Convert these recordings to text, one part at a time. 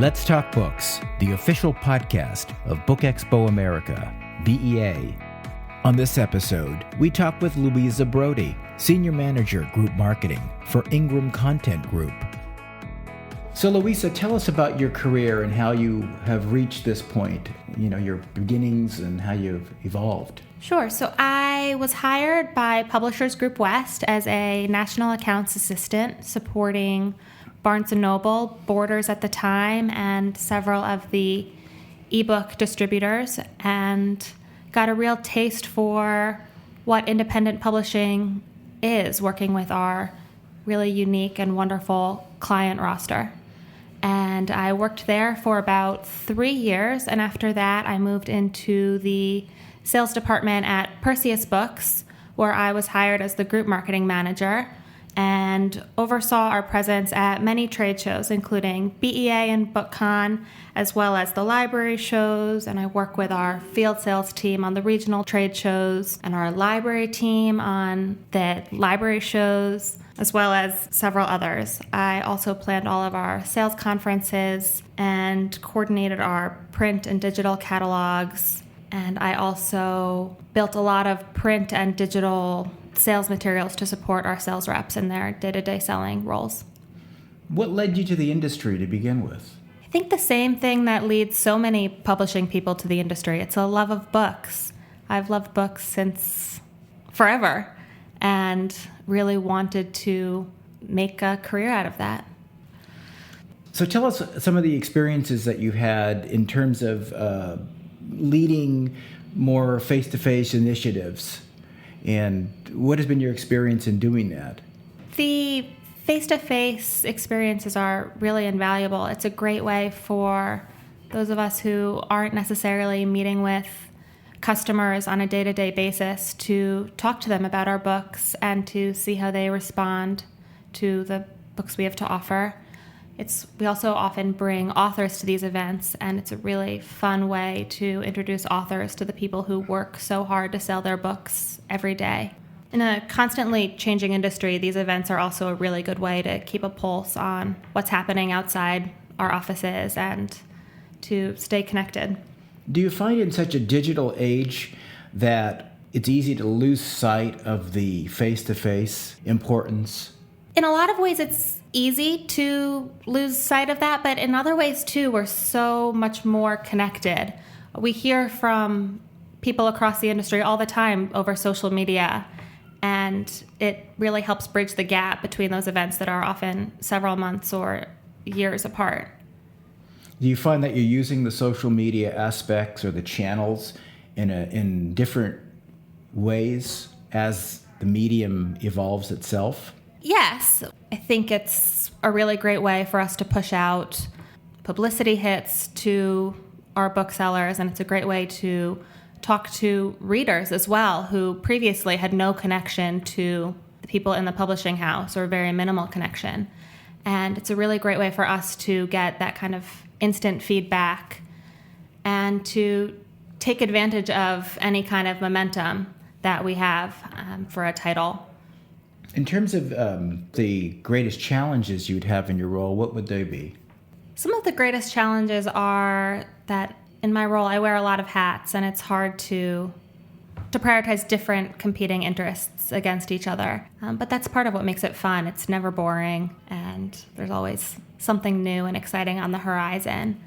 Let's Talk Books, the official podcast of BookExpo America, BEA. On this episode, we talk with Louisa Brody, Senior Manager, Group Marketing for Ingram Content Group. So Louisa, tell us about your career and how you have reached this point, your beginnings and how you've evolved. Sure. So I was hired by Publishers Group West as a national accounts assistant supporting Barnes & Noble, Borders at the time, and several of the ebook distributors, and got a real taste for what independent publishing is, working with our really unique and wonderful client roster. And I worked there for about 3 years, and after that I moved into the sales department at Perseus Books, where I was hired as the group marketing manager and oversaw our presence at many trade shows, including BEA and BookCon, as well as the library shows. And I work with our field sales team on the regional trade shows and our library team on the library shows, as well as several others. I also planned all of our sales conferences and coordinated our print and digital catalogs. And I also built a lot of print and digital sales materials to support our sales reps in their day-to-day selling roles. What led you to the industry to begin with? I think the same thing that leads so many publishing people to the industry. It's a love of books. I've loved books since forever and really wanted to make a career out of that. So tell us some of the experiences that you had in terms of leading more face-to-face initiatives, and what has been your experience in doing that? The face-to-face experiences are really invaluable. It's a great way for those of us who aren't necessarily meeting with customers on a day-to-day basis to talk to them about our books and to see how they respond to the books we have to offer. We also often bring authors to these events, and it's a really fun way to introduce authors to the people who work so hard to sell their books every day. In a constantly changing industry, these events are also a really good way to keep a pulse on what's happening outside our offices and to stay connected. Do you find in such a digital age that it's easy to lose sight of the face-to-face importance? In a lot of ways, it's easy to lose sight of that, but in other ways, too, we're so much more connected. We hear from people across the industry all the time over social media, and it really helps bridge the gap between those events that are often several months or years apart. Do you find that you're using the social media aspects or the channels in different ways as the medium evolves itself? Yes. I think it's a really great way for us to push out publicity hits to our booksellers, and it's a great way to talk to readers as well who previously had no connection to the people in the publishing house or very minimal connection. And it's a really great way for us to get that kind of instant feedback and to take advantage of any kind of momentum that we have for a title. In terms of the greatest challenges you'd have in your role, what would they be? Some of the greatest challenges are that in my role I wear a lot of hats, and it's hard to prioritize different competing interests against each other. But that's part of what makes it fun. It's never boring, and there's always something new and exciting on the horizon.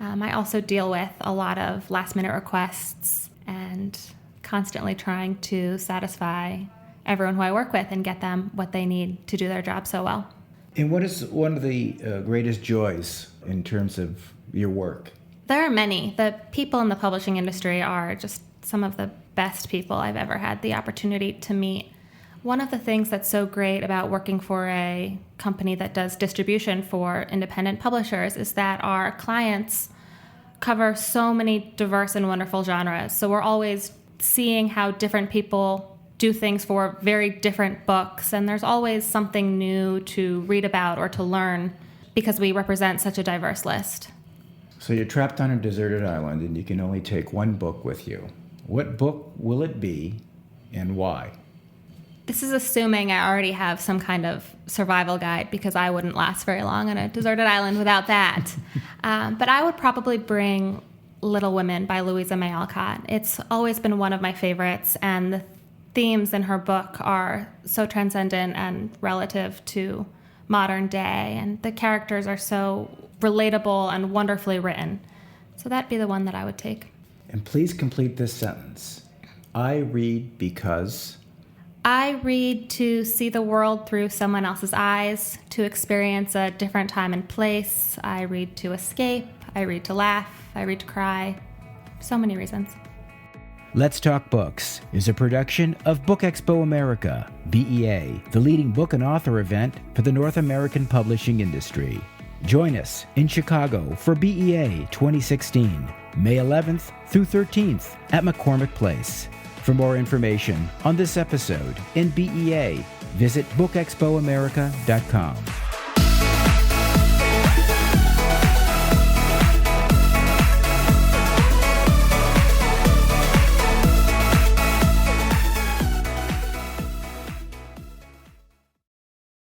I also deal with a lot of last-minute requests and constantly trying to satisfy everyone who I work with and get them what they need to do their job so well. And what is one of the greatest joys in terms of your work? There are many. The people in the publishing industry are just some of the best people I've ever had the opportunity to meet. One of the things that's so great about working for a company that does distribution for independent publishers is that our clients cover so many diverse and wonderful genres. So we're always seeing how different people do things for very different books, and there's always something new to read about or to learn because we represent such a diverse list. So you're trapped on a deserted island and you can only take one book with you. What book will it be and why? This is assuming I already have some kind of survival guide, because I wouldn't last very long on a deserted island without that. But I would probably bring Little Women by Louisa May Alcott. It's always been one of my favorites, and the themes in her book are so transcendent and relative to modern day, and the characters are so relatable and wonderfully written. So that'd be the one that I would take. And please complete this sentence. I read because... I read to see the world through someone else's eyes, to experience a different time and place. I read to escape. I read to laugh. I read to cry. So many reasons. Let's Talk Books is a production of BookExpo America, BEA, the leading book and author event for the North American publishing industry. Join us in Chicago for BEA 2016, May 11th through 13th at McCormick Place. For more information on this episode in BEA, visit bookexpoamerica.com.